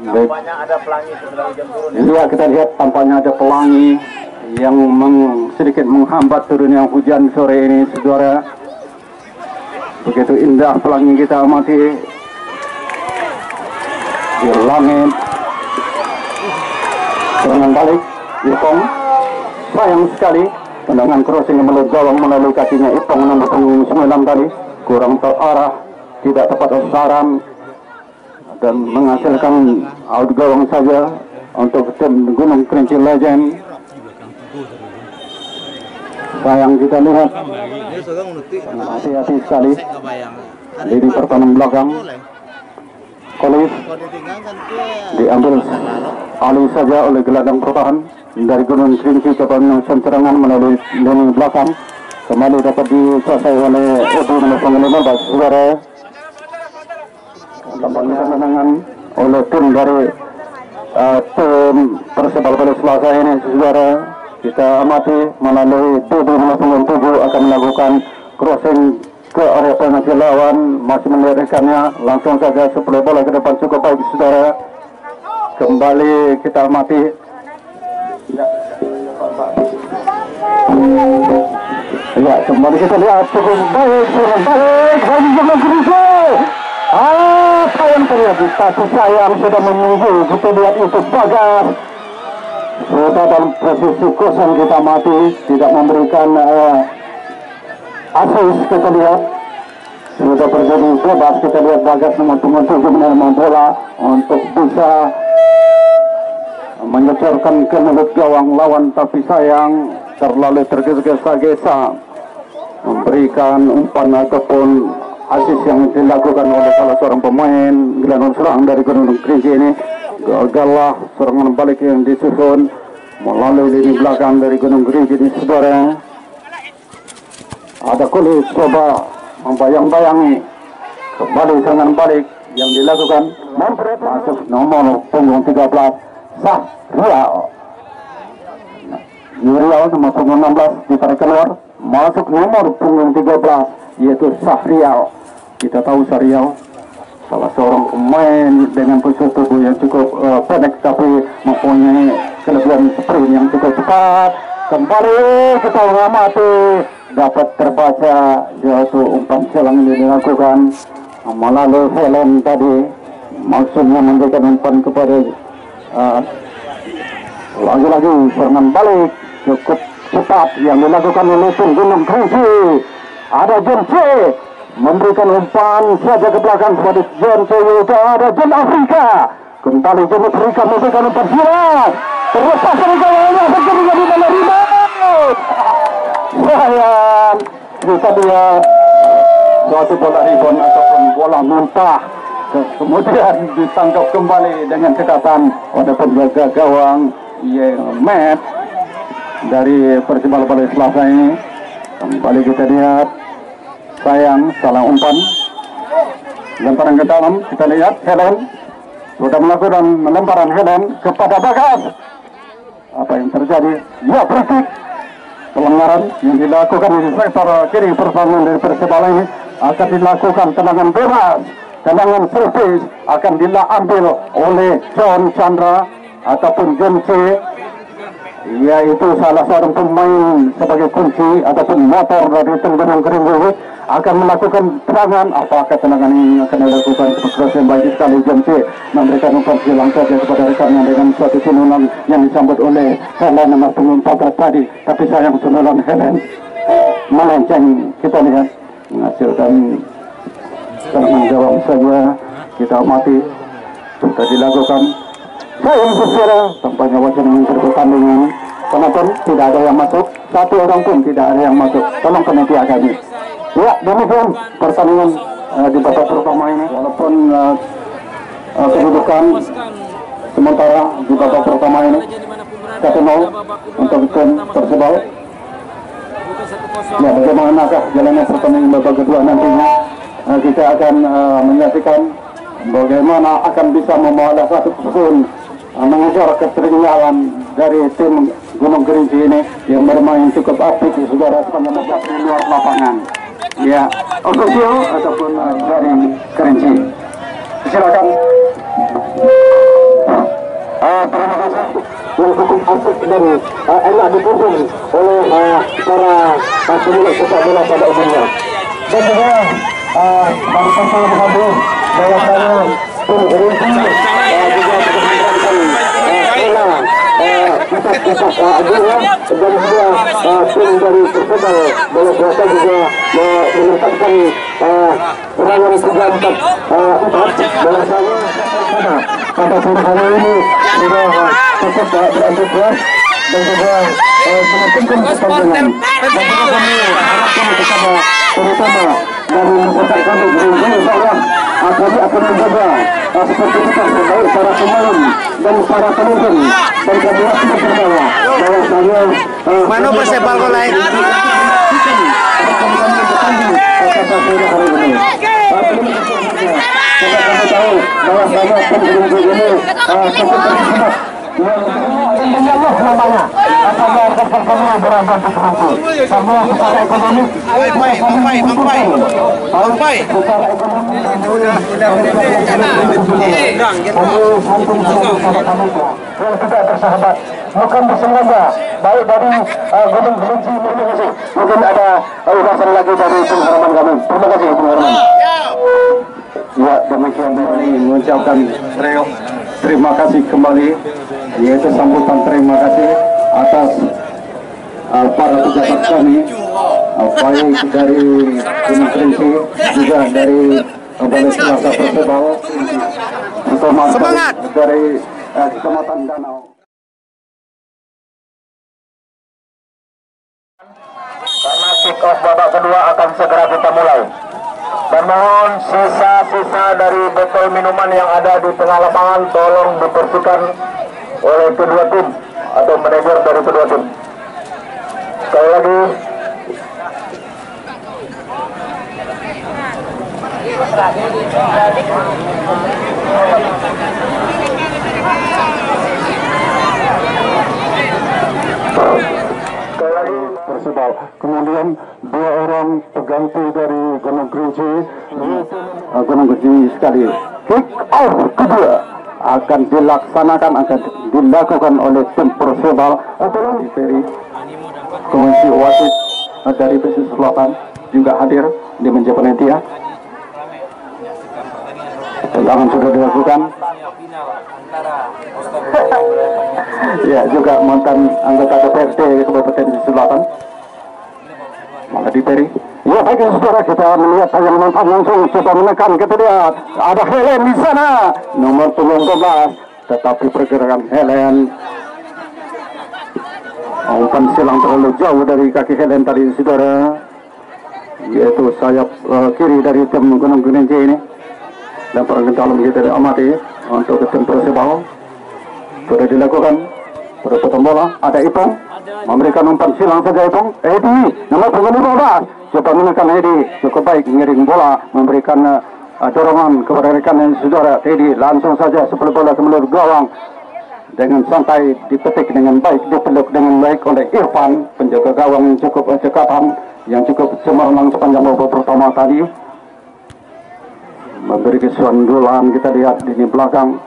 Tampaknya ada pelangi sebelah hujan turun. Iya, kita lihat tampaknya ada pelangi yang sedikit menghambat turunnya hujan sore ini saudara. Begitu indah pelangi kita amati di langit. Serangan balik Ipong, sayang sekali tendangan crossing melalui gawang melalui kakinya Ipong nomor punggung 9 tadi kurang terarah, tidak tepat sasaran dan menghasilkan out gawang saja untuk tim Gunung Kerinci Legend. Sayang kita lihat hati-hati sekali di pertahanan belakang. Kolis diambil alih saja oleh gelandang pertahan dari Gunung Kerinci. Coba serangan melalui lini belakang kembali dapat diselesai oleh Edu nomor punggung 15 saudara. Tampaknya kemenangan oleh tim dari tim Persebal Bola Selasa ini saudara. Kita amati melalui Dedi nomor punggung 7 akan melakukan crossing ke area penalti lawan, masih melirikannya langsung saja sebelum bola ke depan cukup baik saudara. Kembali kita amati ya, kembali kita lihat cukup baik bagi Gunung Kerinci. Apa yang terjadi? Tapi sayang sudah menunggu. Kita lihat itu Bagas sudah dalam posisi kosong, kita mati tidak memberikan asis. Kita lihat sudah terjadi bebas. Kita lihat Bagas nomor 7 menerima bola untuk bisa menyetorkan ke mulut gawang lawan, tapi sayang terlalu tergesa-gesa memberikan umpan ataupun asis yang dilakukan oleh salah seorang pemain gelandang serang dari Gunung Kerinci ini. Gagallah serangan balik yang disusun melalui lini belakang dari Gunung Kerinci ini saudara. Ada Kulit coba membayang-bayangi kembali serangan balik yang dilakukan masuk nomor punggung 13 Sahrial. Yurial nomor punggung 16 ditarik keluar, masuk nomor punggung 13 yaitu Sahrial. Kita tahu Sahrial salah seorang pemain dengan postur tubuh yang cukup pendek tapi mempunyai kelebihan sprint yang cukup cepat. Kembali kita mengamati, dapat terbaca yaitu umpan silang ini dilakukan melalui Helen tadi, maksudnya memberikan umpan kepada lagi-lagi serangan balik cukup cepat yang dilakukan oleh Gunung Kerinci. Ada John C memberikan umpan saja ke belakang kepada John C, yaitu ada John Afrika. Kembali John Afrika memberikan umpan silang, terlepas dari gawangnya terjadi di dalam rebound. Sayang, kita lihat suatu bola rebound ataupun bola muntah kemudian ditangkap kembali dengan cekatan oleh penjaga gawang Matt dari Persibal Balai Selasa ini. Kembali kita lihat, sayang salah umpan, lemparan ke dalam. Kita lihat Helen sudah melakukan lemparan Helen kepada Bagas. Apa yang terjadi? Ya, berikut pelanggaran yang dilakukan di sektor kiri pertahanan dari Persibal ini akan dilakukan tendangan bebas. Tendangan free akan diambil oleh John Chandra ataupun John C, yaitu salah seorang pemain sebagai kunci ataupun motor dari Gunung Kerinci akan melakukan tendangan. Apakah tendangan ini akan dilakukan keputusan yang baik sekali? John C memberikan umpan silang saja kepada rekannya dengan suatu sundulan yang disambut oleh Helen nomor punggung 14 tadi, tapi sayang sundulan Helen melenceng. Kita lihat menghasilkan serangan gawang saja. Kita amati sudah dilakukan. Sayang secara tampaknya wajah mengikuti pertandingan. Penonton tidak ada yang masuk, satu orang pun tidak ada yang masuk. Tolong panitia kami. Ya, demikian pertandingan di babak pertama ini. Walaupun kedudukan sementara di babak pertama ini 1-0 untuk tim Persibal. Ya, bagaimanakah jalannya pertandingan babak kedua nantinya? Kita akan menyaksikan bagaimana akan bisa membawa satu pun mengejar ketertinggalan dari tim Gunung Kerinci ini yang bermain cukup apik di saudara sepanjang di luar lapangan. Ya, ofisial ataupun dari Kerinci. Silakan. Terima kasih yang cukup asik dan enak dipukul oleh para pemilik sepak bola pada umumnya. Dan juga baru saja berhadir bahwasanya tim Kerinci juga kisah ajunya dan juga tim dari Persibal Bola Selatan juga menetapkan serangan 3-4 bahwasanya pada sore hari ini sudah tetap berantusias dan juga mementingkan pertandingan. Dan juga kami harapkan kepada terutama dari masyarakat kami insyaallah akan menjaga seperti kita baik para pemain dan para penonton dan kami yakin bersama bahwasanya Mano Persibal Golai kita kami tahu bahwasanya tim ini cukup bersemangat. Allah namanya apabila performa beragam sesuatu semua secara ekonomi tidak bersahabat bukan bersengaja baik dari Gunung Kerinci. Mungkin ada ulasan lagi dari pengalaman kami. Terima kasih pengalaman. Ya, demikian kami mengucapkan terima kasih kembali, yaitu sambutan terima kasih atas para pejabat kami, baik dari Gunung Kerinci juga dari Balai Selasa Persibal, semangat dari Kecamatan Danau. Karena kick off babak kedua akan segera kita mulai. Dan mohon sisa-sisa dari botol minuman yang ada di tengah lapangan tolong dibersihkan oleh kedua tim atau manajer dari kedua tim. Sekali lagi Persebal. Kemudian 2 orang pengganti dari Gunung Kerinci. Gunung Kerinci sekali. Kick off kedua akan dilakukan oleh tim Persebal dari Komisi Wasit dari Pesisir Selatan juga hadir di meja panitia. Tendangan sudah dilakukan. Ya, juga mantan anggota DPRD Kabupaten Pesisir Selatan, Mangadi Peri. Ya, baik saudara, kita melihat yang nonton langsung coba menekan, kita lihat ada Helen di sana, nomor 12, tetapi pergerakan Helen umpan silang terlalu jauh dari kaki Helen tadi saudara, yaitu sayap kiri dari tim Gunung Kerinci ini. Dan pergerakan dalam kita amati untuk tim Persebal sudah dilakukan. Berpotong bola, ada Ipong memberikan umpan silang saja. Ipong, Edi nomor 15 coba menekan Edi, cukup baik mengiring bola, memberikan dorongan kepada rekan yang saudara. Edi langsung saja sebelum bola ke melur gawang dengan santai dipetik dengan baik, dipeluk dengan baik oleh Irfan, penjaga gawang yang cukup cekatan, yang cukup cemerlang sepanjang babak pertama tadi. Memberi kesundulan, kita lihat di belakang.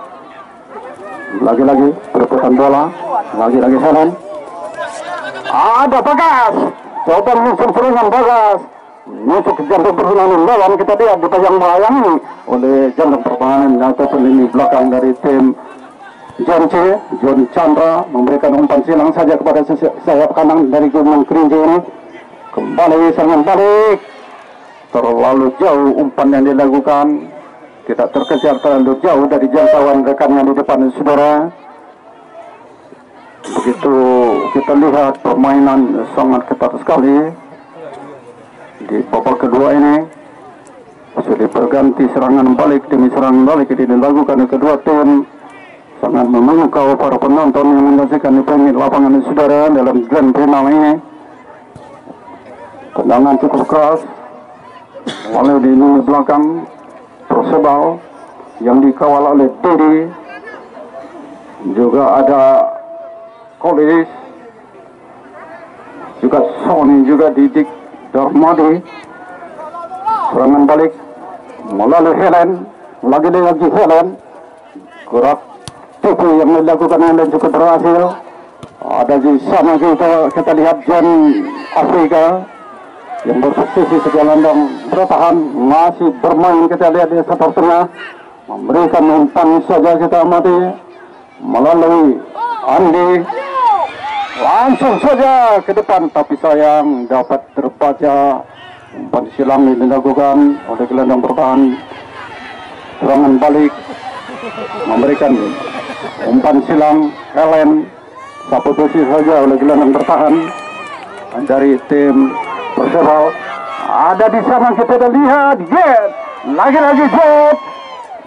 Lagi-lagi perebutan bola, lagi-lagi Helen. Ada Bagas, coba musuh serangan Bagas, musuh jantung pertahanan lawan, kita lihat dipayang-bayangi oleh jantung pertahanan ataupun lini belakang dari tim John Chandra, memberikan umpan silang saja kepada sayap kanan dari Gunung Kerinci ini. Kembali serangan balik, terlalu jauh umpan yang dilakukan. Kita terkejar terlalu jauh dari jangkauan rekannya di depan saudara. Begitu kita lihat permainan sangat ketat sekali di babak kedua ini. Sudah berganti serangan balik demi serangan balik yang dilakukan oleh kedua tim, sangat memukau para penonton yang menyaksikan di pinggir lapangan saudara dalam grand final ini. Tendangan cukup keras oleh di lini belakang Persebal yang dikawal oleh Dedi, juga ada Kolis, juga Sony, juga Didik Darmadi. Serangan balik melalui Helen, lagi Helen, gerak tipu yang dilakukan Helen cukup berhasil. Ada di sana kita lihat Jen Afrika yang berposisi segelandang bertahan, masih bermain. Kita lihat di sektor tengah, memberikan umpan saja kita amati melalui Andi, langsung saja ke depan, tapi sayang dapat terbaca umpan silang yang dilakukan oleh gelandang bertahan. Serangan balik memberikan umpan silang Helen, satu posisi saja oleh gelandang bertahan dari tim Persebal. Ada di sana kita lihat Jet, lagi-lagi Jet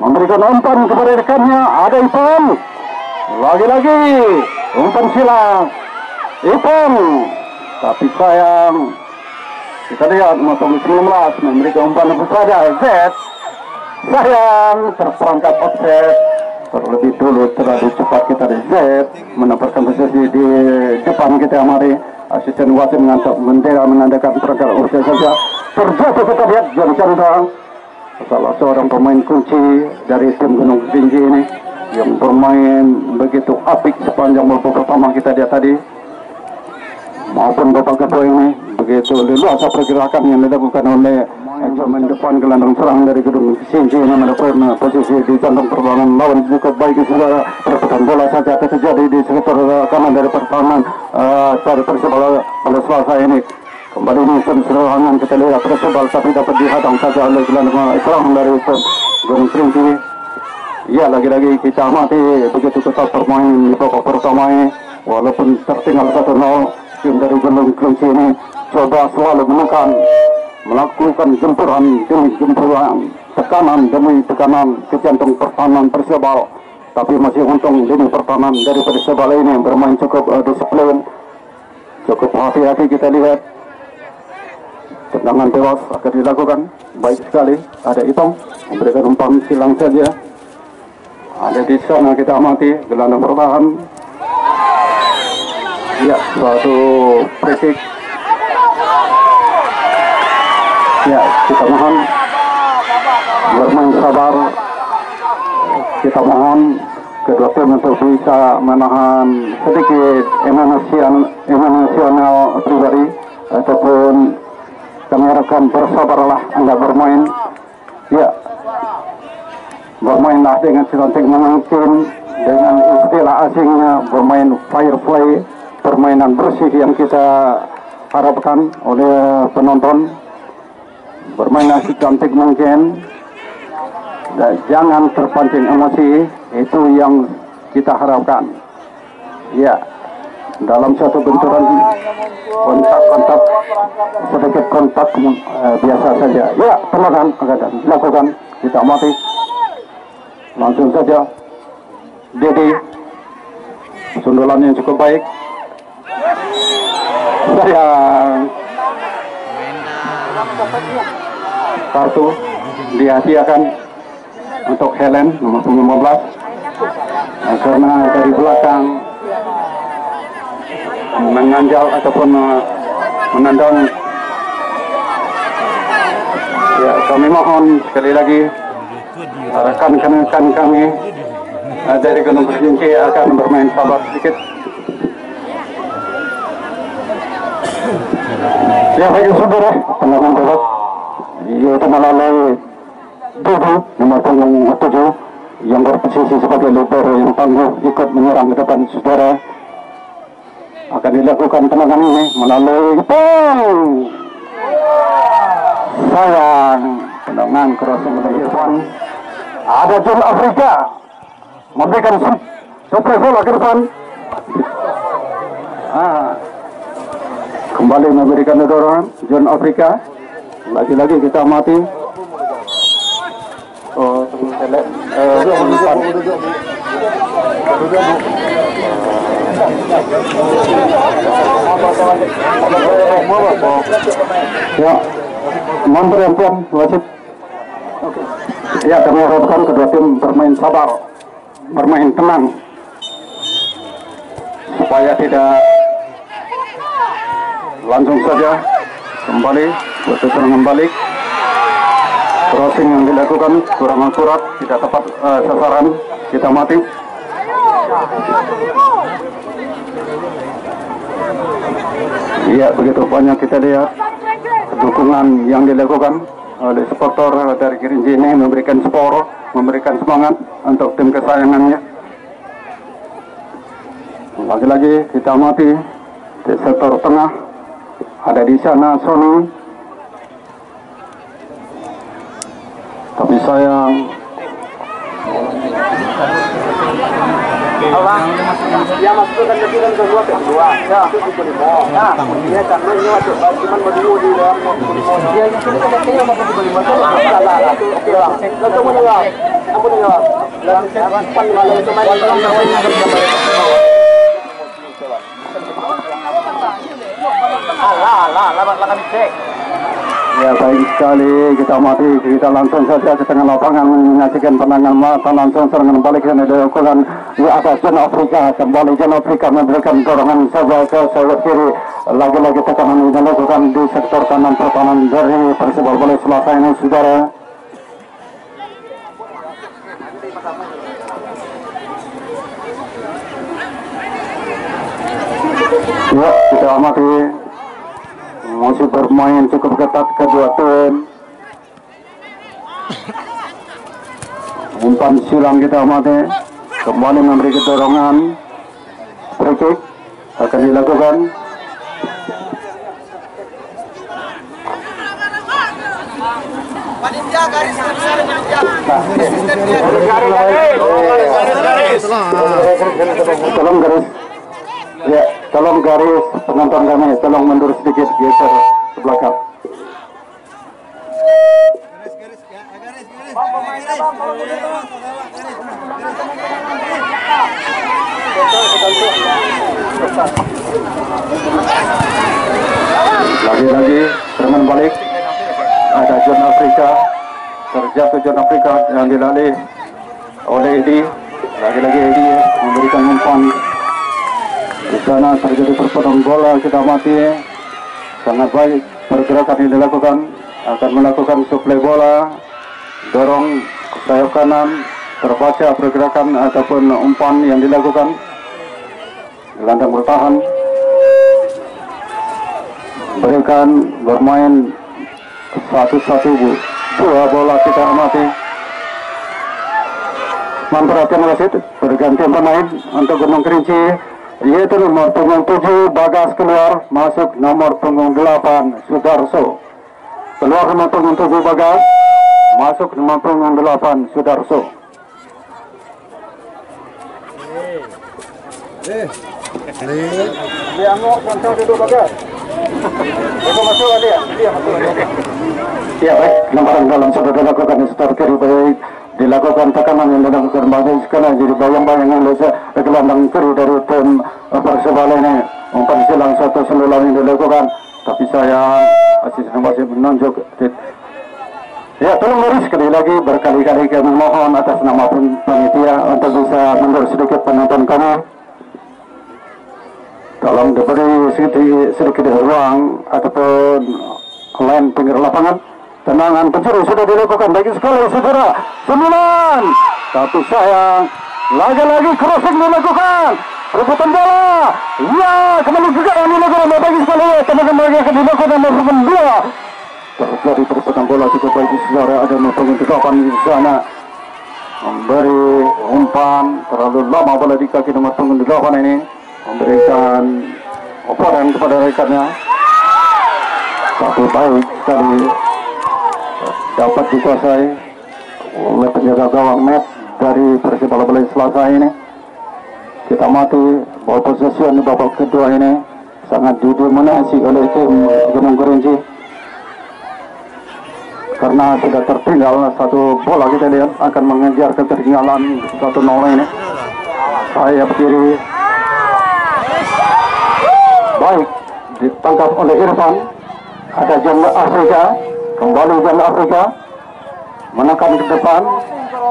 memberikan umpan kepada rekannya. Ada Ipong, lagi-lagi umpan silang Ipong, tapi sayang kita lihat nomor 19 memberikan umpan kepada Jet. Sayang terperangkap offset terlebih dulu, terlalu cepat kita di Z mendapatkan posisi di depan kita. Mari asisten wasit mengangkat bendera menandakan perangkat offset saja. Terjatuh kita lihat John Chandra, salah seorang pemain kunci dari tim Gunung Kerinci ini yang bermain begitu apik sepanjang babak pertama kita lihat tadi maupun babak kedua ini. Begitu leluasa pergerakan yang dilakukan oleh pemain depan gelandang serang dari Gunung Kerinci yang mendapatkan posisi di jantung pertahanan lawan cukup baik. Sudah perebutan bola saja terjadi di sektor kanan dari pertahanan dari Persebal pada Selasa ini. Kembali ini serangan kita lihat Persebal, tapi dapat dihadang saja oleh gelandang serang dari Gunung Kerinci. Ya, lagi-lagi kita amati begitu ketat permainan di babak pertama ini, walaupun tertinggal 1-0. Tim dari Gunung Kerinci ini coba selalu menekan, melakukan gempuran demi gempuran, tekanan demi tekanan ke jantung pertahanan Persebal. Tapi masih untung lini pertahanan dari Persebal ini bermain cukup disiplin, cukup hati-hati. Kita lihat tendangan tewas akan dilakukan. Baik sekali, ada Itong memberikan umpan silang saja. Ada di sana kita amati gelandang bertahan. Ya, suatu free kick. Ya, kita mohon bermain sabar. Kita mohon kedua tim untuk bisa menahan sedikit emosional pribadi, ataupun kami harapkan bersabarlah Anda bermain. Ya, bermainlah dengan secantik mungkin, dengan istilah asingnya bermain fair play, permainan bersih yang kita harapkan oleh penonton. Bermainlah secantik mungkin dan jangan terpancing emosi, itu yang kita harapkan. Ya, dalam satu benturan kontak sedikit kontak biasa saja. Ya, perlahan akan dilakukan, kita amati langsung saja. Dedi sundulan yang cukup baik. Sayang, kartu dihadiahkan untuk Helen nomor 15 karena dari belakang menanjal ataupun menendang. Ya, kami mohon sekali lagi rekan-rekan kami dari Gunung Kerinci akan bermain sabar sedikit. Ya, baik saudara, tendangan bebas yaitu melalui Dudu nomor 7 yang berposisi sebagai libero yang tangguh ikut menyerang ke depan. Saudara, akan dilakukan tendangan ini melalui sayang, tendangan crossing dari Irfan. Ada John Afrika memberikan super bola ke depan. Kembali memberikan dorongan John Afrika. Lagi-lagi kita amati. Ya, mohon perhatian wasit. Ya, kami harapkan kedua tim bermain sabar, bermain tenang, supaya tidak langsung saja kembali berserangan balik. Crossing yang dilakukan kurang akurat, tidak tepat sasaran, kita mati. Iya, begitu banyak kita lihat dukungan yang dilakukan oleh supporter dari Kerinci ini, memberikan spor, memberikan semangat untuk tim kesayangannya. Lagi-lagi kita amati di sektor tengah, ada di sana Sony. Tapi sayang, dia masukkan kedua ya, dia karena ini waktu cuma berdua di dalam dia yang sudah kayaknya mau beli motor oke lah langsung mendengar aku dengar langsung pan kalau itu main lah kami cek. Ya, baik sekali, kita amati, kita langsung saja ke tengah lapangan menyaksikan penangan mata langsung serangan balik yang dilakukan di atas John Afrika. Kembali John Afrika memberikan dorongan saja ke sayap kiri. Lagi-lagi tekanan dilakukan di sektor kanan pertahanan dari Persebaya Bola Selatan ini, saudara. Ya, kita amati. Masih bermain cukup ketat kedua tim. Umpan silang kita amati. Kembali memberi dorongan. Free kick akan dilakukan. Tolong garis. Ya, tolong garis penonton kami, tolong mundur sedikit, geser ke belakang. Lagi-lagi serangan balik. Ada John Afrika, terjatuh John Afrika yang dilalui oleh Edi. Lagi-lagi Edi memberikan umpan. Di sana terjadi perputaran bola, kita mati. Sangat baik pergerakan yang dilakukan, akan melakukan suplai bola, dorong sayap kanan, terbaca pergerakan ataupun umpan yang dilakukan. Gelandang bertahan, berikan bermain satu-satu, dua bola kita amati. Memperhatikan wasit, pergantian pemain untuk Gunung Kerinci, yaitu nomor punggung 7 Bagas keluar, masuk nomor punggung 8 Sudarso. Keluar nomor punggung 7 Bagas, masuk nomor punggung 8 Sudarso. Dia mau kontrol dulu Bagas. Itu masuk dia masuk. Ya baik, lemparan dalam sudah dilakukan start kiri baik, dilakukan tekanan yang dilakukan bagus sekarang jadi bayang-bayang yang gelandang kiri dari tim Persebaya ini. Umpan silang satu selulang yang dilakukan, tapi sayang asisten masih menunjuk. Ya, tolong lurus sekali lagi, berkali-kali kami mohon atas nama panitia untuk bisa mundur sedikit penonton kami. Tolong diberi sedikit ruang ataupun lain pinggir lapangan. Tenangan pencuri sudah dilakukan, baik sekali saudara. 9, tapi sayang lagi-lagi crossing dilakukan, rebutan bola. Ya, kembali juga yang dilakukan, baik sekali teman-teman yang dilakukan nomor 2. Terjadi perebutan bola cukup baik saudara, ada nomor 8 di sana memberi umpan, terlalu lama bola di kaki nomor 8 ini, memberikan umpan kepada rekannya. Tapi baik sekali dapat dikuasai oleh penjaga gawang net dari Persebaya Balai Selasa ini. Kita mati ball possession di babak kedua ini sangat didominasi oleh tim Gunung Kerinci karena sudah tertinggal satu bola. Kita lihat akan mengejar ketertinggalan 1-0 ini. Sayap kiri baik ditangkap oleh Irfan. Ada John Afrika, kembali John Afrika menekan ke depan,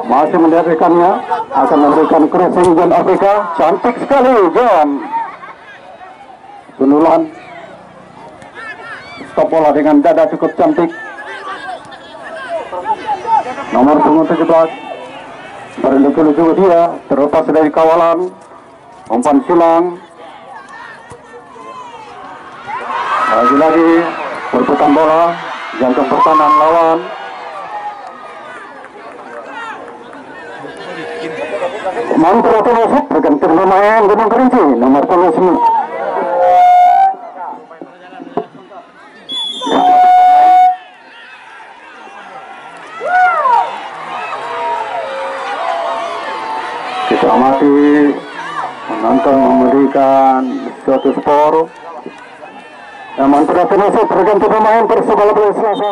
masih melihat rekannya, akan memberikan crossing John Afrika. Cantik sekali John, sundulan stop bola dengan dada cukup cantik. Nomor punggung 17 berlucu-lucu dia, terlepas dari kawalan, umpan silang. Lagi-lagi perputaran bola, jantung pertahanan lawan. Mantu atau masuk bergantung pemain Gunung Kerinci nomor 9. Kita amati menonton memberikan suatu skor. Mantu atau masuk bergantung pemain Persebaya Balai Selasa.